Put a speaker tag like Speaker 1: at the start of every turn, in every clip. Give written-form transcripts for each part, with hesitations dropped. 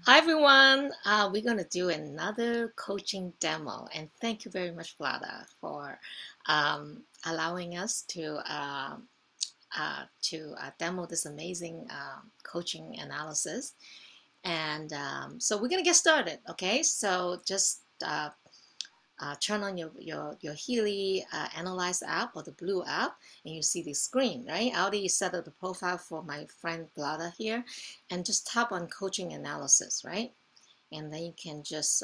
Speaker 1: Hi everyone, we're going to do another coaching demo, and thank you very much, Vlada, for allowing us to demo this amazing coaching analysis. And so we're going to get started. Okay, so just turn on your Healy Analyze app or the blue app, and you see the screen, right? I already set up the profile for my friend Vlada here, and just tap on coaching analysis, right? And then you can just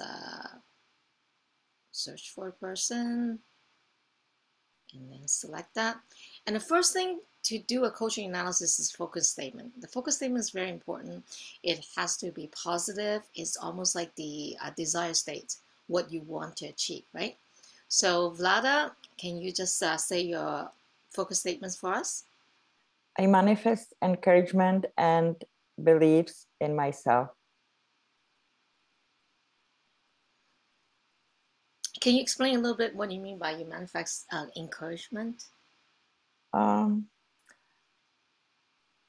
Speaker 1: search for a person and then select that. And the first thing to do a coaching analysis is focus statement. The focus statement is very important. It has to be positive. It's almost like the desire state, what you want to achieve, right? So Vlada, can you just say your focus statements for us?
Speaker 2: I manifest encouragement and beliefs in myself.
Speaker 1: Can you explain a little bit what you mean by you manifest encouragement?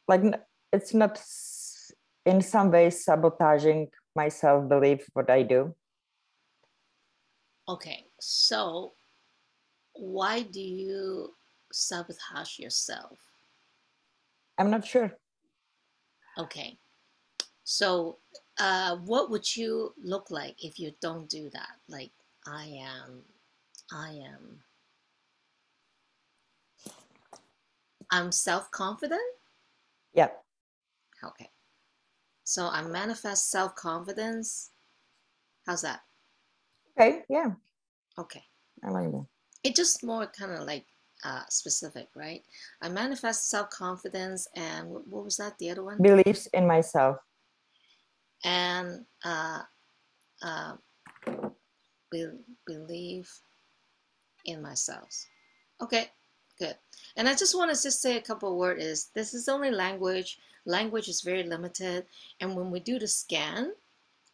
Speaker 2: Like it's not in some ways sabotaging my self-belief what I do.
Speaker 1: Okay, so why do you sabotage yourself?
Speaker 2: I'm not sure.
Speaker 1: Okay, so what would you look like if you don't do that? Like, I am, I'm self-confident.
Speaker 2: Yeah.
Speaker 1: Okay, so I manifest self-confidence. How's that?
Speaker 2: Okay. Yeah.
Speaker 1: Okay,
Speaker 2: I like that.
Speaker 1: it's just more kind of like specific, right? I manifest self-confidence, and what was that? The other one?
Speaker 2: Beliefs in myself.
Speaker 1: And believe in myself. Okay, good. And I just want to just say a couple of words is this is only language. Language is very limited. And when we do the scan,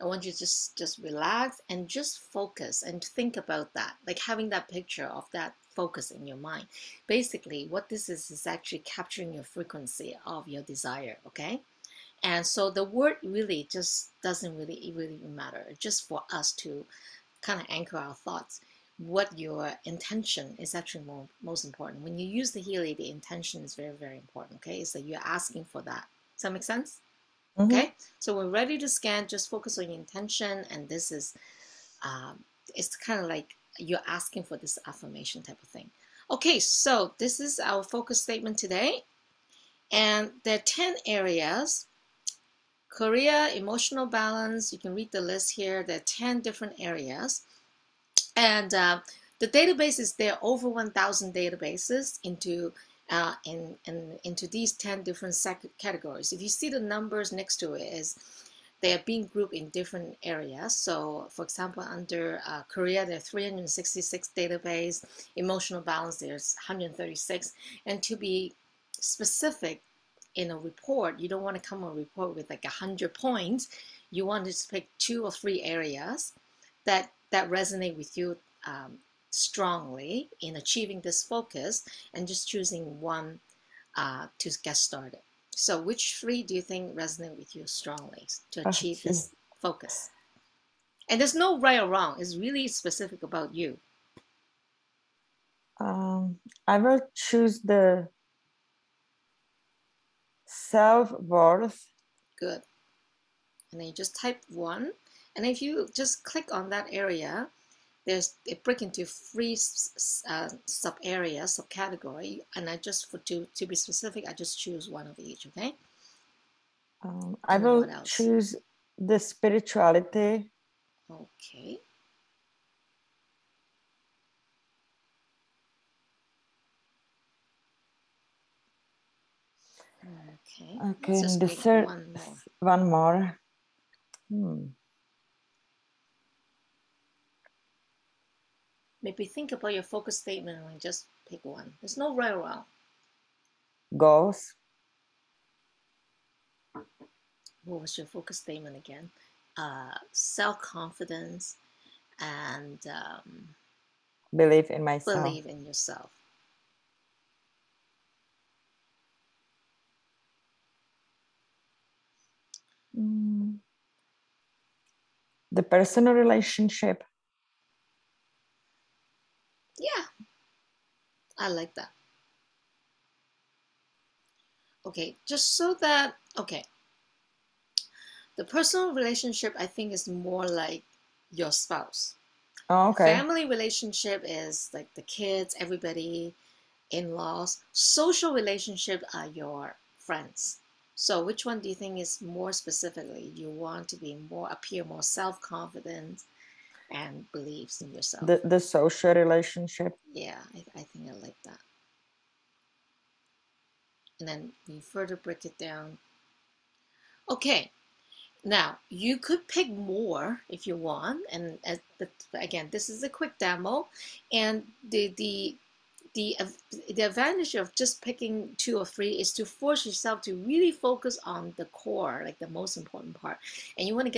Speaker 1: I want you to just relax and just focus and think about that, like having that picture of that focus in your mind. Basically, what this is actually capturing your frequency of your desire, okay? And so the word really just doesn't really matter. Just for us to kind of anchor our thoughts. What your intention is actually most important. When you use the Healy, the intention is very important. Okay, so you're asking for that. Does that make sense? Okay, so we're ready to scan. Just focus on your intention, and this is it's kind of like you're asking for this affirmation type of thing. Okay, so this is our focus statement today, and there are 10 areas. Career, emotional balance. You can read the list here. There are 10 different areas. And the database is there, over 1,000 databases into into these 10 different categories. If you see the numbers next to it, is they are being grouped in different areas. So for example, under career, there are 366 database. Emotional balance, there's 136. And to be specific in a report, you don't want to come a report with like 100 points. You want to pick 2 or 3 areas that resonate with you strongly in achieving this focus, and just choosing one to get started. So which 3 do you think resonate with you strongly to achieve this focus? And there's no right or wrong. It's really specific about you.
Speaker 2: I will choose the self-worth.
Speaker 1: Good. And then you just type 1. And if you just click on that area, it break into 3 sub areas, subcategory, and I just to be specific, I just choose one of each. Okay.
Speaker 2: I will choose the spirituality.
Speaker 1: Okay. Okay.
Speaker 2: Okay.
Speaker 1: Let's just
Speaker 2: The
Speaker 1: make
Speaker 2: third,
Speaker 1: one more.
Speaker 2: One more.
Speaker 1: Maybe think about your focus statement and just pick one. There's no right or wrong.
Speaker 2: Goals.
Speaker 1: What was your focus statement again? Self-confidence and
Speaker 2: believe in myself.
Speaker 1: Believe in yourself.
Speaker 2: The personal relationship.
Speaker 1: Yeah, I like that. Okay, just so that, okay, the personal relationship I think is more like your spouse.
Speaker 2: Oh, okay.
Speaker 1: Family relationship is like the kids, everybody, in-laws. Social relationship are your friends. So which one do you think is more specifically you want to be more appear more self-confident and believes in yourself?
Speaker 2: The social relationship.
Speaker 1: Yeah, I think I like that. And then you further break it down. Okay, now you could pick more if you want, and but again, this is a quick demo, and the the advantage of just picking two or three is to force yourself to really focus on the core, like the most important part. And you're gonna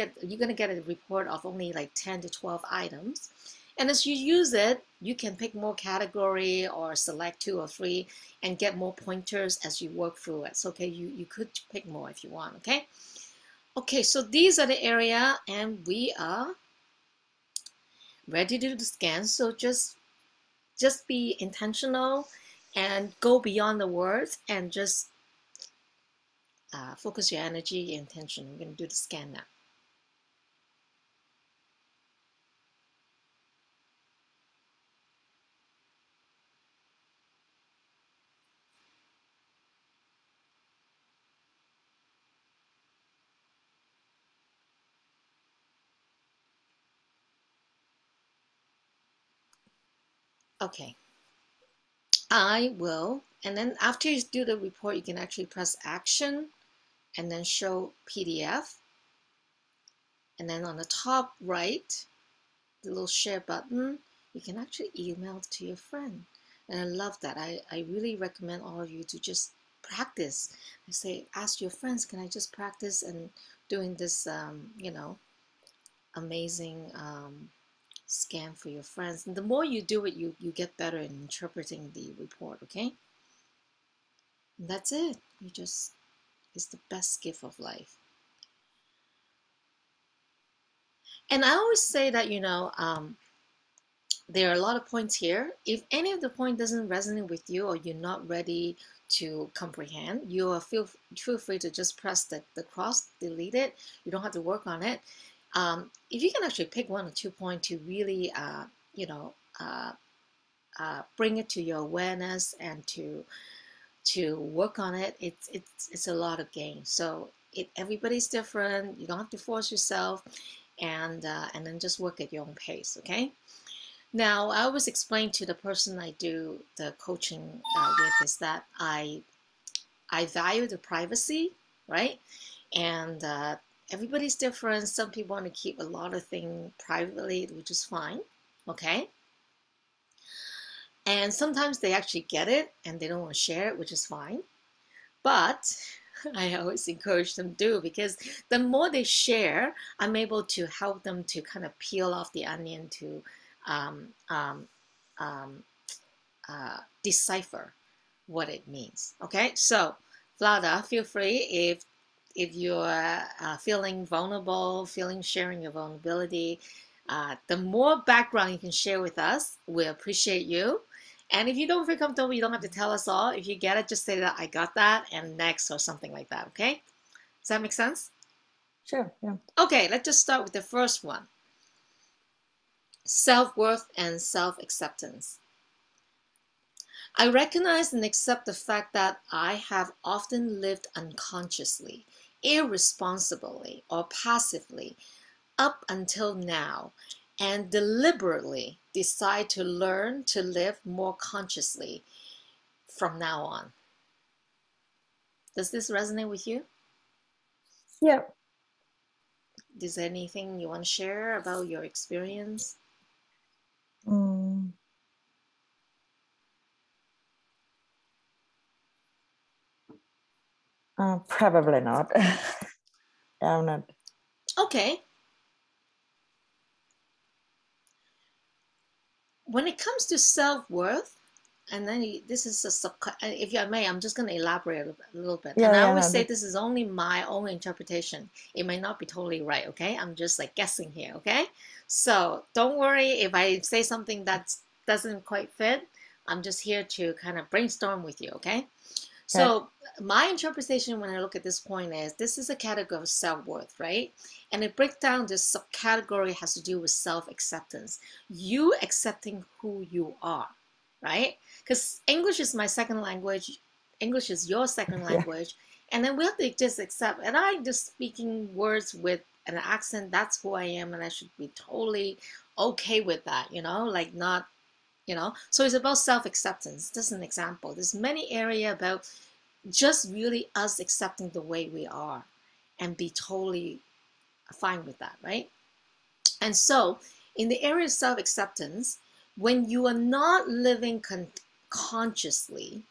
Speaker 1: get a report of only like 10 to 12 items. And as you use it, you can pick more category or select two or three and get more pointers as you work through it. So okay, you could pick more if you want, okay? Okay, so these are the area and we are ready to do the scan. So just be intentional and go beyond the words and just focus your energy and intention. We're going to do the scan now. Okay, I will, and then after you do the report, you can actually press action and then show PDF. And then on the top right, the little share button, you can actually email to your friend. And I love that. I really recommend all of you to just practice. I say, ask your friends, can I just practice and doing this, amazing scan for your friends. And the more you do it, you get better in interpreting the report, okay? And that's it. It's the best gift of life. And I always say that, there are a lot of points here. If any of the point doesn't resonate with you or you're not ready to comprehend, you are feel free to just press the cross, delete it. You don't have to work on it. If you can actually pick one or 2 points to really, you know, uh, bring it to your awareness and to work on it, it's a lot of gain. So everybody's different. You don't have to force yourself, and then just work at your own pace. Okay. Now, I always explain to the person I do the coaching with is that I value the privacy, right? And everybody's different. Some people want to keep a lot of things privately, which is fine, okay? And sometimes they actually get it and they don't want to share it, which is fine. But I always encourage them to do because the more they share, I'm able to help them to kind of peel off the onion to um, um, um, decipher what it means. Okay, so Vlada, feel free if you're feeling vulnerable, feeling sharing your vulnerability. The more background you can share with us, we appreciate you. And if you don't feel comfortable, you don't have to tell us all. If you get it, just say that I got that and next or something like that. Okay, does that make sense?
Speaker 2: Sure, yeah.
Speaker 1: Okay, let's just start with the first one. Self-worth and self-acceptance. I recognize and accept the fact that I have often lived unconsciously, irresponsibly, or passively up until now, and deliberately decide to learn to live more consciously from now on. Does this resonate with you?
Speaker 2: Yeah.
Speaker 1: Is there anything you want to share about your experience?
Speaker 2: Mm. Probably not. I'm not.
Speaker 1: Okay. When it comes to self-worth, and then this is a sub. If I may, I'm just going to elaborate a little bit. And
Speaker 2: Yeah,
Speaker 1: I
Speaker 2: yeah,
Speaker 1: always
Speaker 2: no,
Speaker 1: say this is only my own interpretation. It may not be totally right. Okay, I'm just like guessing here. Okay, so don't worry if I say something that doesn't quite fit. I'm just here to kind of brainstorm with you. Okay,
Speaker 2: okay.
Speaker 1: so my interpretation when I look at this point is this is a category of self-worth, right? And it breaks down this subcategory has to do with self-acceptance. You accepting who you are, right? Because English is my second language, English is your second
Speaker 2: Yeah,
Speaker 1: language, and then we have to just accept. And I just speaking words with an accent, that's who I am, and I should be totally okay with that, like not so it's about self-acceptance. This is an example. There's many area about just really us accepting the way we are and be totally fine with that, right? And so in the area of self-acceptance, when you are not living consciously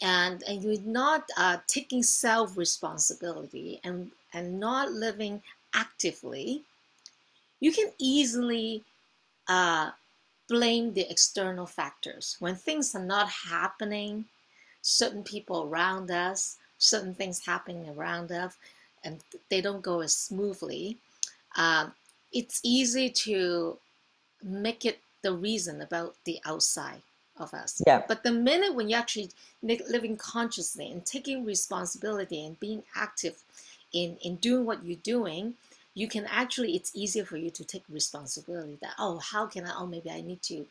Speaker 1: and you're not taking self-responsibility and not living actively, you can easily uh, blame the external factors. When things are not happening, certain people around us, certain things happening around us, and they don't go as smoothly, um, it's easy to make it the reason about the outside of us.
Speaker 2: yeah,
Speaker 1: But the minute when you're actually living consciously and taking responsibility and being active in doing what you're doing, you can actually, it's easier for you to take responsibility that, oh, how can I, oh, maybe I need to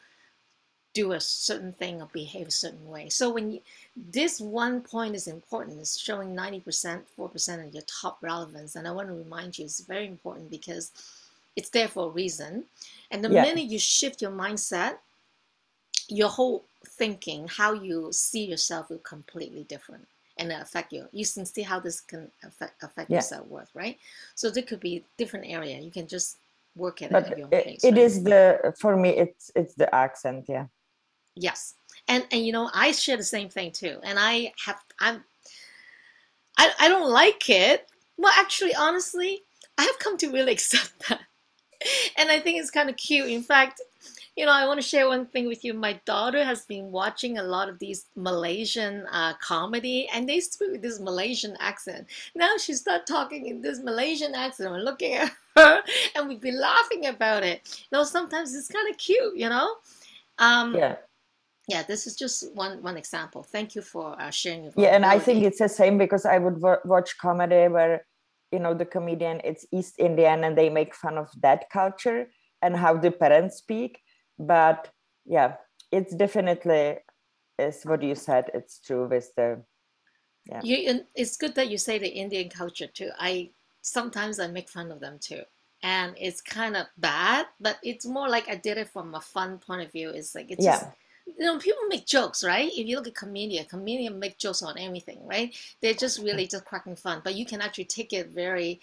Speaker 1: do a certain thing or behave a certain way. So this one point is important. It's showing 90%, 4% of your top relevance. And I want to remind you, it's very important because it's there for a reason. And the
Speaker 2: yeah,
Speaker 1: minute you shift your mindset, your whole thinking, how you see yourself will completely different and affect you. You can see how this can affect your
Speaker 2: yeah.
Speaker 1: self-worth, right? So there could be different area. You can just work at it at
Speaker 2: But
Speaker 1: your own
Speaker 2: it,
Speaker 1: pace,
Speaker 2: it
Speaker 1: right?
Speaker 2: is for me, it's the accent. Yeah,
Speaker 1: Yes. And I share the same thing too. And I don't like it. Well, actually, honestly, I have come to really accept that. And I think it's kind of cute. In fact, I want to share one thing with you. My daughter has been watching a lot of these Malaysian comedy, and they speak with this Malaysian accent. Now she starts talking in this Malaysian accent. We're looking at her, and we've been laughing about it. Sometimes it's kind of cute. Um,
Speaker 2: yeah,
Speaker 1: yeah, this is just one example. Thank you for sharing your
Speaker 2: yeah. And I think
Speaker 1: vulnerability.
Speaker 2: it's the same because I would watch comedy where the comedian it's East Indian and they make fun of that culture and how the parents speak. But yeah, it's definitely is what you said. It's true with the yeah,
Speaker 1: And it's good that you say the Indian culture too. Sometimes I make fun of them too, and it's kind of bad, but it's more like I did it from a fun point of view. It's like it's just
Speaker 2: yeah,
Speaker 1: people make jokes, right? If you look at comedian make jokes on anything, right? They're just really just cracking fun, but you can actually take it very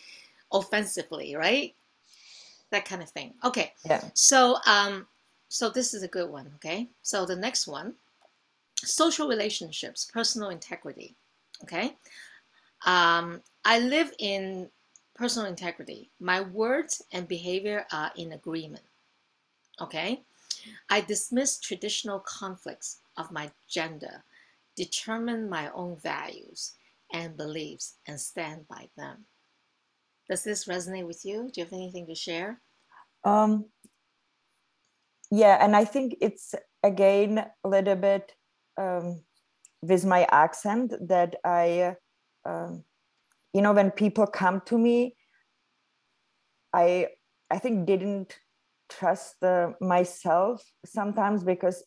Speaker 1: offensively, right? That kind of thing. Okay,
Speaker 2: yeah.
Speaker 1: so this is a good one. Okay, so the next one, social relationships, personal integrity. Okay, I live in personal integrity. My words and behavior are in agreement. Okay, I dismiss traditional conflicts of my gender, determine my own values and beliefs, and stand by them. Does this resonate with you? Do you have anything to share?
Speaker 2: Um, yeah, and I think it's again a little bit with my accent that um, when people come to me, I I think didn't trust myself sometimes because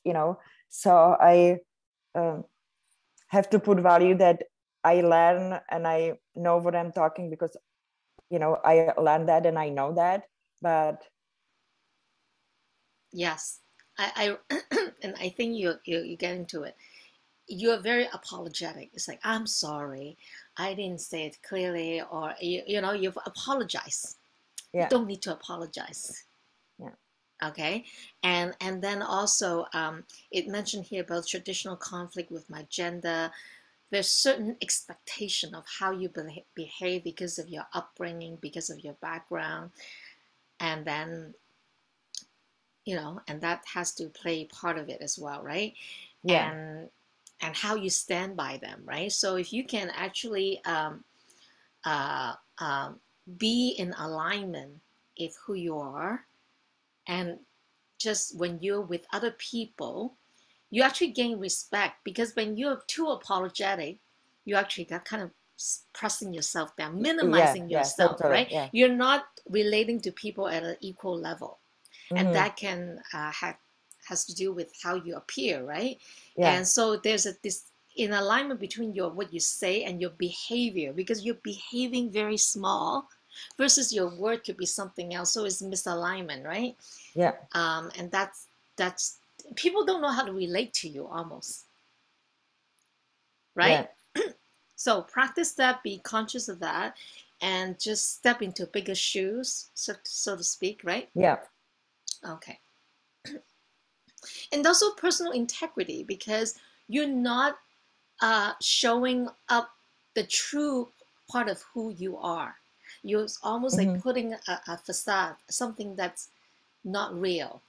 Speaker 2: so I um, have to put value that I learn and I know what I'm talking because I learned that and I know that, but
Speaker 1: Yes. I and I think you get into it. You're very apologetic. It's like, I'm sorry, I didn't say it clearly, or you've apologized. You
Speaker 2: yeah,
Speaker 1: don't need to apologize.
Speaker 2: yeah,
Speaker 1: Okay, and then also it mentioned here about traditional conflict with my gender. There's certain expectation of how you behave because of your upbringing, because of your background, and then and that has to play part of it as well, right?
Speaker 2: Yeah.
Speaker 1: and how you stand by them, right? So if you can actually uh, um, be in alignment with who you are, and just when you're with other people, you actually gain respect, because when you're too apologetic, you actually got kind of pressing yourself down,
Speaker 2: Yeah.
Speaker 1: minimizing
Speaker 2: Yeah.
Speaker 1: yourself,
Speaker 2: Totally.
Speaker 1: right?
Speaker 2: Yeah.
Speaker 1: You're not relating to people at an equal level, and
Speaker 2: Mm-hmm.
Speaker 1: that can has to do with how you appear, right?
Speaker 2: Yeah.
Speaker 1: And so there's this in alignment between your what you say and your behavior, because you're behaving very small versus your word could be something else, so it's misalignment, right?
Speaker 2: Yeah.
Speaker 1: And that's people don't know how to relate to you almost,
Speaker 2: Yeah.
Speaker 1: right? So practice that, be conscious of that, and just step into bigger shoes, so to speak, right?
Speaker 2: Yeah.
Speaker 1: Okay. And also personal integrity, because you're not showing up the true part of who you are. You're almost like
Speaker 2: Mm-hmm.
Speaker 1: putting a facade, something that's not real,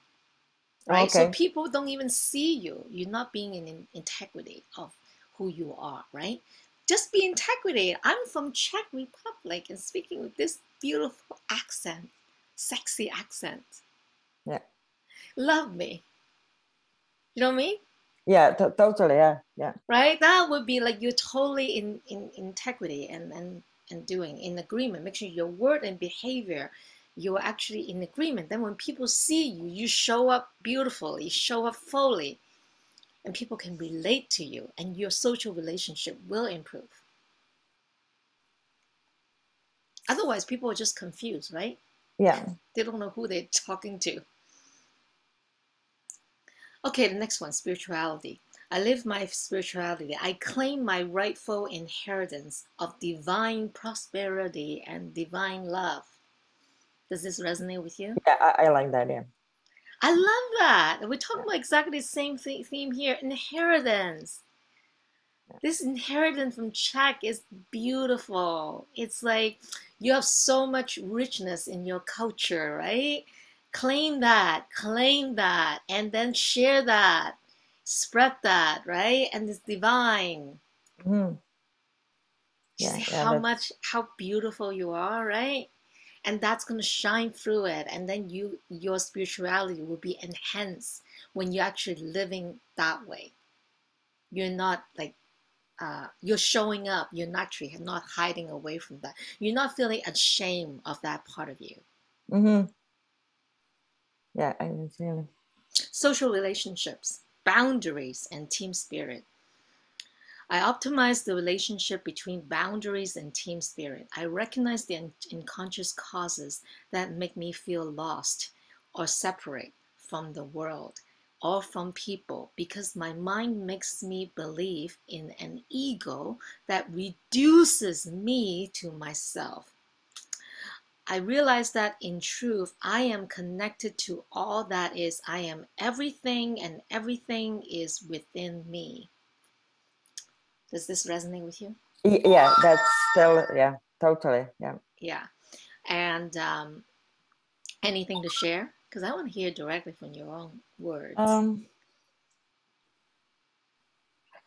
Speaker 1: right? So
Speaker 2: Okay.
Speaker 1: people don't even see you. You're not being in integrity of who you are, right? Just be integrity. I'm from Czech Republic and speaking with this beautiful accent, sexy accent.
Speaker 2: Yeah.
Speaker 1: Love me. You know what I mean?
Speaker 2: Yeah. Totally. Yeah. Yeah.
Speaker 1: Right? That would be like you're totally in integrity and doing in agreement. Make sure your word and behavior, you're actually in agreement. Then when people see you, you show up beautifully, show up fully, and people can relate to you, and your social relationship will improve. Otherwise, people are just confused, right?
Speaker 2: Yeah.
Speaker 1: They don't know who they're talking to. Okay, the next one, spirituality. I live my spirituality. I claim my rightful inheritance of divine prosperity and divine love. Does this resonate with you?
Speaker 2: Yeah. I like that. Yeah.
Speaker 1: I love that. We're talking
Speaker 2: Yeah.
Speaker 1: about exactly the same theme here, inheritance. This inheritance from Czech is beautiful. It's like you have so much richness in your culture, right? Claim that, and then share that, spread that, right? And it's divine.
Speaker 2: Mm-hmm.
Speaker 1: You
Speaker 2: Yeah.
Speaker 1: see
Speaker 2: Yeah.
Speaker 1: how beautiful you are, right? And that's going to shine through it, and then your spirituality will be enhanced when you're actually living that way. You're not like you're showing up. You're naturally not hiding away from that. You're not feeling ashamed of that part of you.
Speaker 2: Mm-hmm. Yeah. I understand.
Speaker 1: Social relationships, boundaries, and team spirit. I optimize the relationship between boundaries and team spirit. I recognize the unconscious causes that make me feel lost or separate from the world or from people, because my mind makes me believe in an ego that reduces me to myself. I realize that in truth, I am connected to all that is. I am everything, and everything is within me. Does this resonate with you?
Speaker 2: Yeah. That's still. Yeah. Totally. Yeah.
Speaker 1: Yeah. And anything to share? Because I want to hear directly from your own words.
Speaker 2: Um.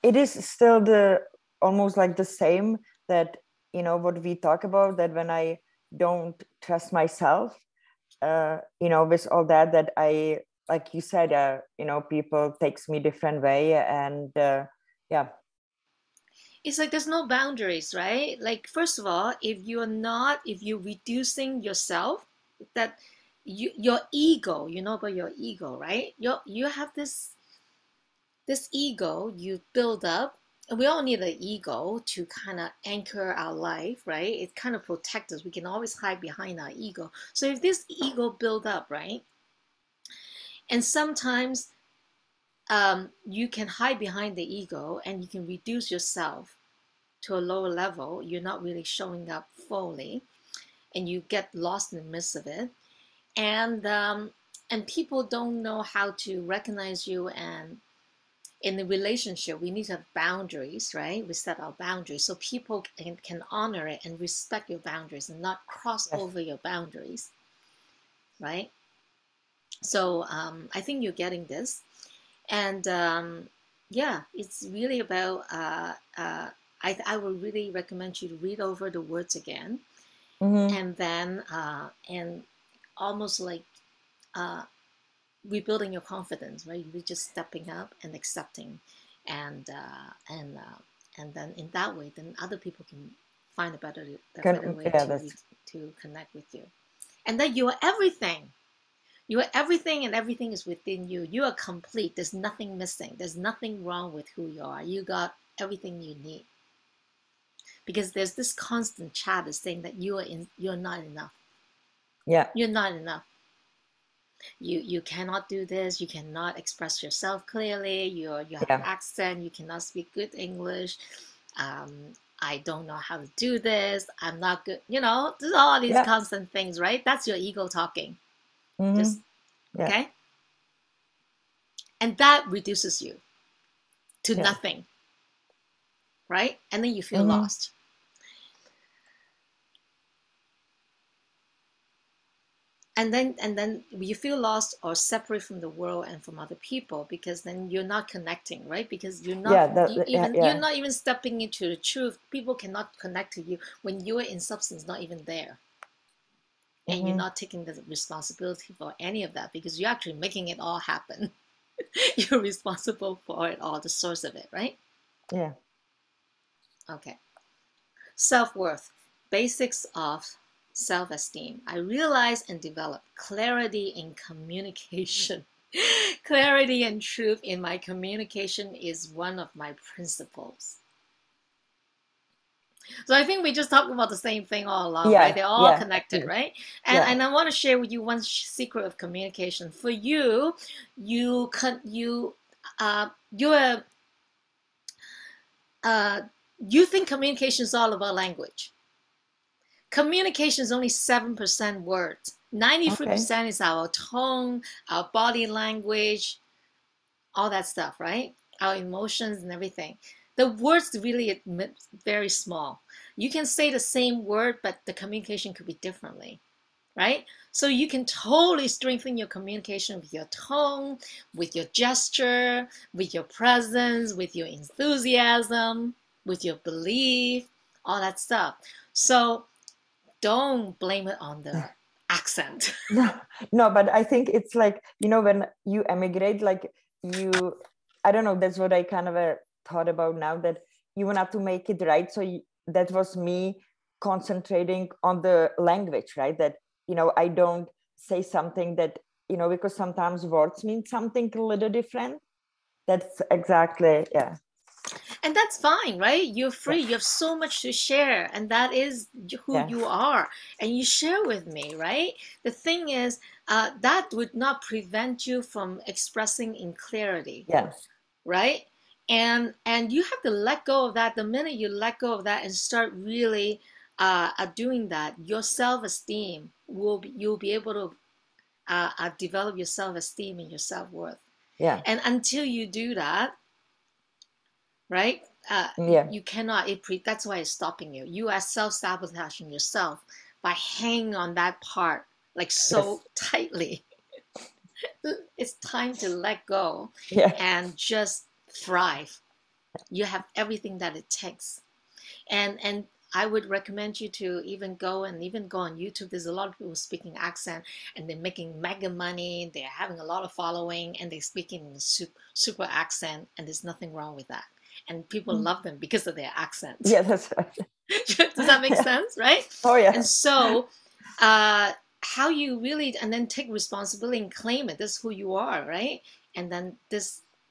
Speaker 2: It is still the almost like the same that what we talk about, that when I don't trust myself, with all that I, like you said, people takes me different way, and yeah.
Speaker 1: It's like there's no boundaries, right? Like, first of all, if you're reducing yourself, that your ego, you know about your ego, right? You have this ego you build up, and we all need an ego to kind of anchor our life, right? It kind of protects us. We can always hide behind our ego. So if this ego build up, right, and sometimes you can hide behind the ego and you can reduce yourself to a lower level. You're not really showing up fully, and you get lost in the midst of it. And people don't know how to recognize you. And in the relationship, we need to have boundaries, right? We set our boundaries so people can honor it and respect your boundaries and not cross
Speaker 2: Yes.
Speaker 1: over your boundaries, right? So I think you're getting this. And yeah, it's really about, I would really recommend you to read over the words again,
Speaker 2: Mm-hmm.
Speaker 1: and then, and almost like, uh, rebuilding your confidence, right? You're just stepping up and accepting, and and then in that way, then other people can find a better way
Speaker 2: Yeah, that's
Speaker 1: to connect with you, and that you are everything. You are everything, and everything is within you. You are complete. There's nothing missing. There's nothing wrong with who you are. You got everything you need. Because there's this constant chatter saying that you're not enough.
Speaker 2: yeah,
Speaker 1: You're not enough. You cannot do this. You cannot express yourself clearly. You have
Speaker 2: yeah,
Speaker 1: accent. You cannot speak good English. I don't know how to do this. I'm not good. There's all these
Speaker 2: yeah.
Speaker 1: constant things, right? That's your ego talking. Just
Speaker 2: Mm-hmm. Yeah,
Speaker 1: okay, and that reduces you to
Speaker 2: yeah.
Speaker 1: nothing, right? And then you feel
Speaker 2: Mm-hmm.
Speaker 1: lost. And then you feel lost or separate from the world and from other people, because then you're not connecting, right? Because
Speaker 2: Yeah, yeah,
Speaker 1: you're
Speaker 2: yeah.
Speaker 1: not even stepping into the truth. People cannot connect to you when you are in substance not even there, and you're
Speaker 2: Mm-hmm.
Speaker 1: not taking the responsibility for any of that, because you're actually making it all happen. You're responsible for it all, the source of it, right?
Speaker 2: Yeah.
Speaker 1: Okay. Self-worth, basics of self-esteem. I realize and develop clarity in communication. Clarity and truth in my communication is one of my principles. So I think we just talked about the same thing all along, right?
Speaker 2: Yeah,
Speaker 1: They're all
Speaker 2: yeah,
Speaker 1: connected, right? And
Speaker 2: yeah.
Speaker 1: and I want to share with you one secret of communication. For you, you're uh, you think communication is all about language. Communication is only 7% words.
Speaker 2: Okay.
Speaker 1: 93% is our tone, our body language, all that stuff, right? Our emotions and everything. The words really admit very small. You can say the same word, but the communication could be differently, right? So you can totally strengthen your communication with your tone, with your gesture, with your presence, with your enthusiasm, with your belief, all that stuff. So don't blame it on the accent.
Speaker 2: No, no, but I think it's like, when you emigrate, like you, I don't know, that's what I kind of thought about now, that you want have to make it right. So that was me concentrating on the language, right? That, I don't say something that, because sometimes words mean something a little different. That's exactly, yeah,
Speaker 1: And that's fine, right? You're
Speaker 2: yeah,
Speaker 1: free. You have so much to share, and that is who
Speaker 2: yeah,
Speaker 1: you are. And you share with me, right? The thing is, that would not prevent you from expressing in clarity,
Speaker 2: yeah,
Speaker 1: right? And you have to let go of that. The minute you let go of that and start really doing that, your self-esteem you'll be able to develop your self-esteem and your self-worth.
Speaker 2: yeah,
Speaker 1: And until you do that, right?
Speaker 2: yeah,
Speaker 1: You cannot. That's why it's stopping you. You are self-sabotaging yourself by hanging on that part like
Speaker 2: yes,
Speaker 1: so tightly. It's time to let go
Speaker 2: yeah,
Speaker 1: and just thrive. You have everything that it takes. And I would recommend you to even go on YouTube. There's a lot of people speaking accent, and they're making mega money. They're having a lot of following, and they're speaking in super accent, and there's nothing wrong with that. And people love them because of their accent.
Speaker 2: yeah, that's right.
Speaker 1: Does that make
Speaker 2: Yeah.
Speaker 1: sense, right?
Speaker 2: Oh, yeah,
Speaker 1: And so, uh, how you really and then take responsibility and claim it. This is who you are, right? And then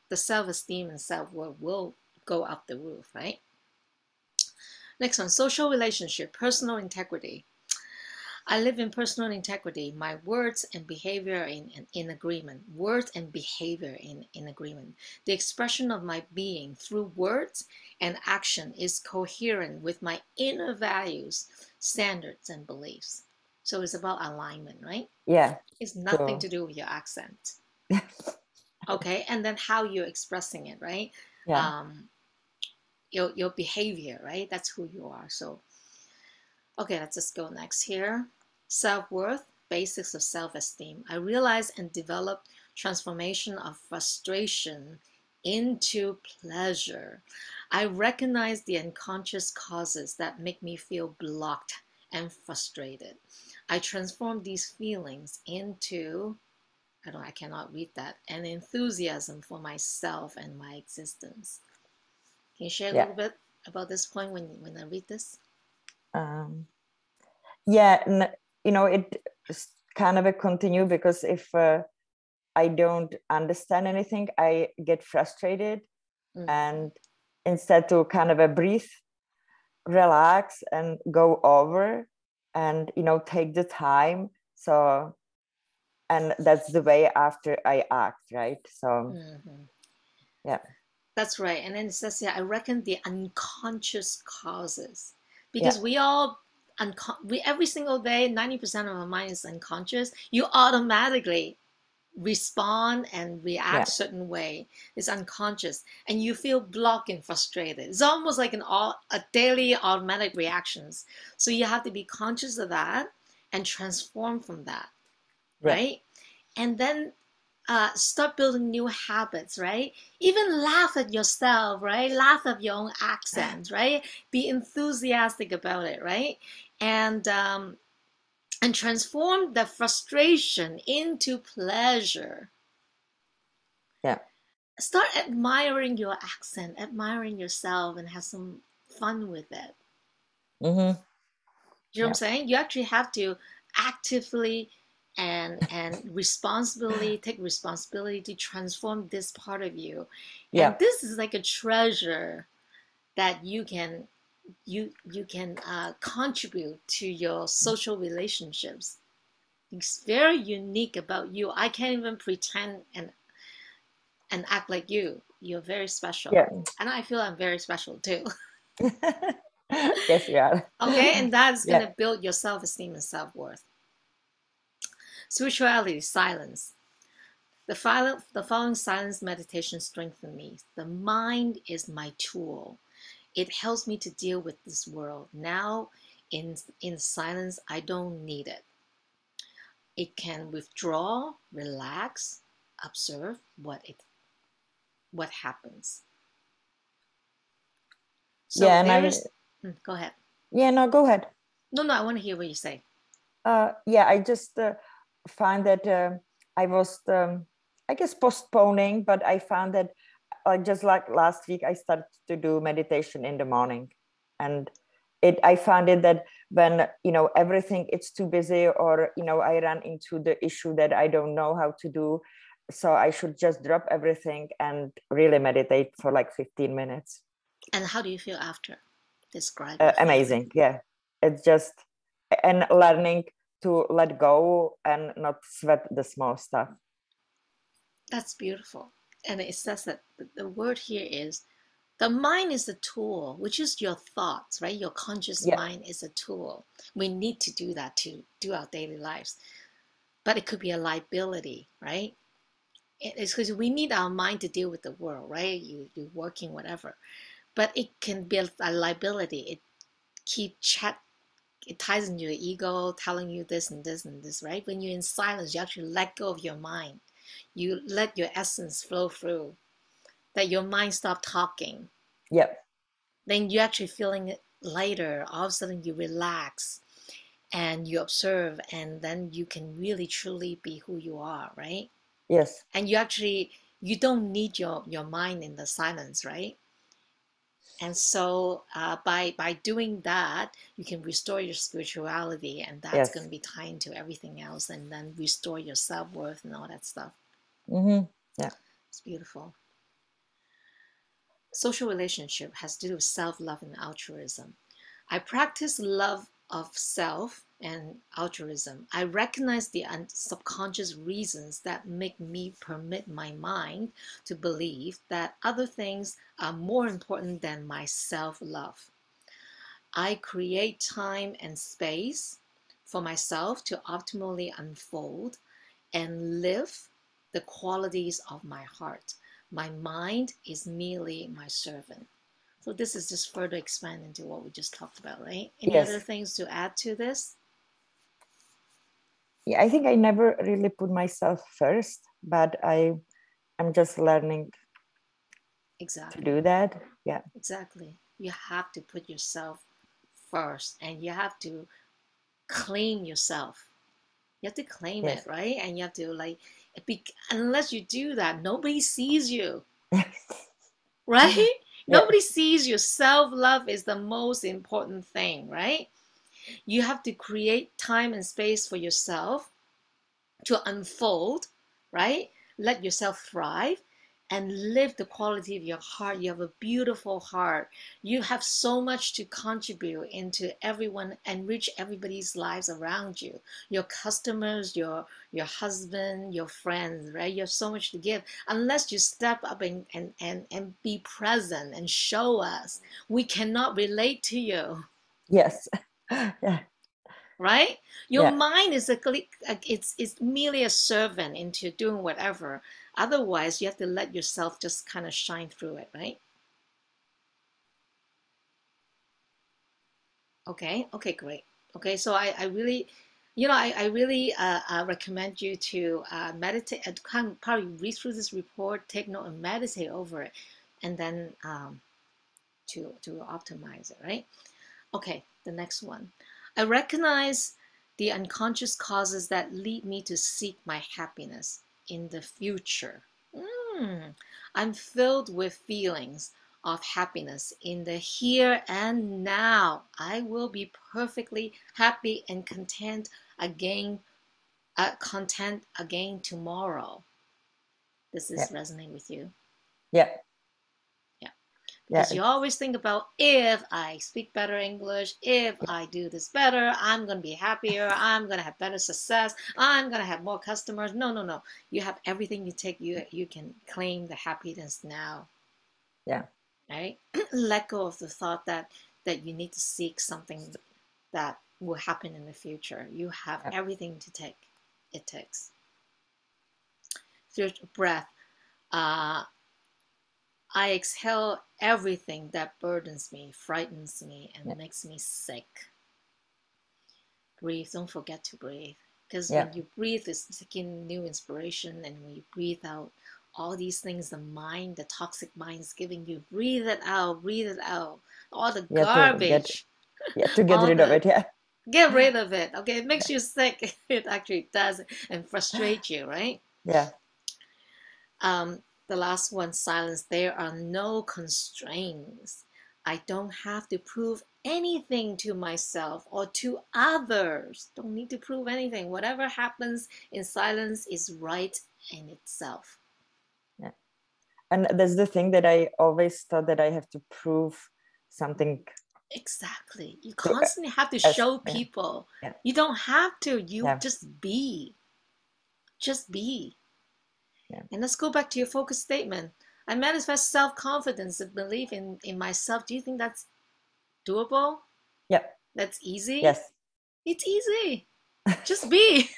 Speaker 1: the self-esteem and self-worth will go up the roof, right? Next one, social relationship, personal integrity. I live in personal integrity. My words and behavior are in agreement. Words and behavior in agreement. The expression of my being through words and action is coherent with my inner values, standards, and beliefs. So it's about alignment, right?
Speaker 2: yeah,
Speaker 1: It's nothing
Speaker 2: true.
Speaker 1: to do with your accent. Okay, and then how you're expressing it, right?
Speaker 2: Yeah,
Speaker 1: Um, your behavior, right? That's who you are. So okay, let's just go next here. Self-worth, basics of self-esteem. I realized and developed transformation of frustration into pleasure. I recognize the unconscious causes that make me feel blocked and frustrated. I transform these feelings into, I cannot read that, an enthusiasm for myself and my existence. Can you share a
Speaker 2: Yeah.
Speaker 1: little bit about this point when I read this?
Speaker 2: Yeah, it's kind of a continue, because if I don't understand anything, I get frustrated. And instead to kind of breathe, relax, and go over, and take the time. So, and that's the way after I act, right? So yeah,
Speaker 1: that's right. And then it says here, I reckon the unconscious causes, because
Speaker 2: yeah,
Speaker 1: we every single day, 90% of our mind is unconscious. You automatically respond and react
Speaker 2: yeah,
Speaker 1: certain way. It's unconscious, and you feel blocked and frustrated. It's almost like a daily automatic reactions. So you have to be conscious of that and transform from that,
Speaker 2: yeah,
Speaker 1: right? And then start building new habits, right? Even laugh at yourself, right? Laugh at your own accents, right? Be enthusiastic about it, right? And transform the frustration into pleasure.
Speaker 2: yeah.
Speaker 1: Start admiring your accent, admiring yourself, and have some fun with it.
Speaker 2: Mm-hmm.
Speaker 1: You know what I'm
Speaker 2: Yeah,
Speaker 1: saying? You actually have to actively and responsibly take responsibility to transform this part of you. And
Speaker 2: yeah,
Speaker 1: this is like a treasure that you can contribute to your social relationships. It's very unique about you. I can't even pretend and act like you. You're very special.
Speaker 2: yeah.
Speaker 1: And I feel I'm very special too.
Speaker 2: Yes, you are.
Speaker 1: Okay, and that's
Speaker 2: Yeah,
Speaker 1: gonna build your self-esteem and self-worth. Spirituality, silence. The following silence meditation strengthened me. The mind is my tool. It helps me to deal with this world. Now, in silence, I don't need it. It can withdraw, relax, observe what happens. So
Speaker 2: yeah. And
Speaker 1: there
Speaker 2: I,
Speaker 1: is. Go ahead.
Speaker 2: yeah, no, go ahead.
Speaker 1: No, I want to hear what you say.
Speaker 2: Yeah, I just find that I was, I guess, postponing, but I found that just like last week, I started to do meditation in the morning, and I found it that when everything it's too busy, or I run into the issue that I don't know how to do, so I should just drop everything and really meditate for like 15 minutes.
Speaker 1: And how do you feel after? Describe your feeling.
Speaker 2: Amazing, yeah. It's just, and learning to let go and not sweat the small stuff.
Speaker 1: That's beautiful. And it says that the word here is the mind is a tool, which is your thoughts, right? Your conscious
Speaker 2: Yeah,
Speaker 1: mind is a tool. We need to do that to do our daily lives. But it could be a liability, right? It's because we need our mind to deal with the world, right? You're working, whatever. But it can be a liability. It ties into your ego, telling you this and this and this, right? When you're in silence, you actually let go of your mind. You let your essence flow through. That your mind stop talking.
Speaker 2: yeah,
Speaker 1: Then you're actually feeling it lighter. All of a sudden you relax and you observe, and then you can really truly be who you are, right?
Speaker 2: yes,
Speaker 1: And you don't need your mind in the silence, right? And so by doing that, you can restore your spirituality, and that's going
Speaker 2: yes.
Speaker 1: to be tied into everything else, and then restore your self-worth and all that stuff.
Speaker 2: Mm-hmm. Yeah,
Speaker 1: It's beautiful. Social relationship has to do with self-love and altruism. I practice love of self and altruism. I recognize the subconscious reasons that make me permit my mind to believe that other things are more important than my self-love. I create time and space for myself to optimally unfold and live the qualities of my heart. My mind is merely my servant. So this is just further expand into what we just talked about, right? Any other
Speaker 2: yes.
Speaker 1: things to add to this?
Speaker 2: Yeah, I think I never really put myself first, but I'm just learning to
Speaker 1: Exactly.
Speaker 2: do that. Yeah.
Speaker 1: Exactly. You have to put yourself first, and you have to claim yourself. You have to claim it,
Speaker 2: Yes.
Speaker 1: right? And you have to like, unless you do that, nobody sees you, right?
Speaker 2: Yeah.
Speaker 1: Nobody sees you. Self love is the most important thing, right? You have to create time and space for yourself to unfold, right? Let yourself thrive and live the quality of your heart. You have a beautiful heart. You have so much to contribute into everyone, enrich everybody's lives around you. Your customers, your husband, your friends, right? You have so much to give. Unless you step up and be present and show us, we cannot relate to you.
Speaker 2: Yes. Yeah.
Speaker 1: Right? Your
Speaker 2: Yeah.
Speaker 1: mind is it's merely a servant into doing whatever. Otherwise, you have to let yourself just kind of shine through it, right? Okay. Okay, great. Okay, so I really, I really recommend you to meditate. Kind of probably read through this report, take note, and meditate over it, and then to optimize it, right? Okay, the next one. I recognize the unconscious causes that lead me to seek my happiness in the future. I'm filled with feelings of happiness in the here and now. I will be perfectly happy and content again tomorrow. Does
Speaker 2: Yeah.
Speaker 1: this resonate with you?
Speaker 2: Yeah.
Speaker 1: Yeah.
Speaker 2: Yeah.
Speaker 1: Because you always think about, if I speak better English, if
Speaker 2: Yeah.
Speaker 1: I do this better, I'm going to be happier, I'm going to have better success, I'm going to have more customers. No, no, no. You have everything you take, you can claim the happiness now,
Speaker 2: Yeah.
Speaker 1: right? Let go of the thought that you need to seek something that will happen in the future. You have
Speaker 2: Yeah.
Speaker 1: everything to take. It takes. Through breath, uh, I exhale everything that burdens me, frightens me,
Speaker 2: Yeah.
Speaker 1: and makes me sick. Breathe. Don't forget to breathe. Because
Speaker 2: Yeah.
Speaker 1: when you breathe, it's taking new inspiration. And when you breathe out all these things, the mind, the toxic mind is giving you, breathe it out, breathe it out. All the
Speaker 2: Yeah. To get,
Speaker 1: garbage,
Speaker 2: yeah, to get
Speaker 1: all
Speaker 2: rid of
Speaker 1: the,
Speaker 2: it. Yeah.
Speaker 1: get rid of it. Okay, it
Speaker 2: Yeah.
Speaker 1: makes you sick. It actually does, and frustrate you, right?
Speaker 2: Yeah.
Speaker 1: The last one, silence. There are no constraints. I don't have to prove anything to myself or to others. Don't need to prove anything. Whatever happens in silence is right in itself.
Speaker 2: Yeah. And that's the thing that I always thought, that I have to prove something
Speaker 1: Exactly. You
Speaker 2: to
Speaker 1: constantly have to
Speaker 2: us.
Speaker 1: show
Speaker 2: Yeah.
Speaker 1: people.
Speaker 2: Yeah.
Speaker 1: You don't have to. You
Speaker 2: Yeah.
Speaker 1: just be. Just be.
Speaker 2: Yeah.
Speaker 1: And let's go back to your focus statement. I manifest self confidence and belief in myself. Do you think that's doable?
Speaker 2: Yeah.
Speaker 1: That's easy?
Speaker 2: Yes.
Speaker 1: It's easy. Just be.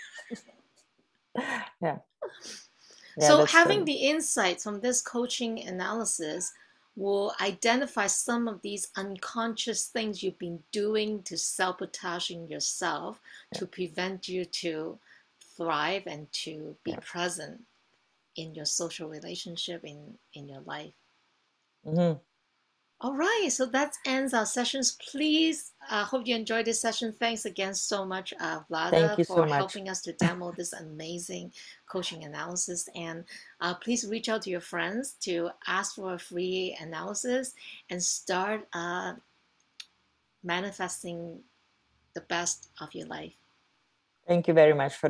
Speaker 2: Yeah. Yeah.
Speaker 1: So,
Speaker 2: That's
Speaker 1: having
Speaker 2: true.
Speaker 1: the insights from this coaching analysis will identify some of these unconscious things you've been doing to sabotaging yourself
Speaker 2: Yeah.
Speaker 1: to prevent you to thrive and to be
Speaker 2: Yeah.
Speaker 1: present in your social relationship in your life.
Speaker 2: Mm-hmm.
Speaker 1: All right, so that ends our sessions. Please, hope you enjoyed this session. Thanks again so much,
Speaker 2: Thank
Speaker 1: Vlada,
Speaker 2: you so
Speaker 1: for
Speaker 2: much.
Speaker 1: helping us to demo this amazing coaching analysis. And please reach out to your friends to ask for a free analysis and start manifesting the best of your life.
Speaker 2: Thank you very much for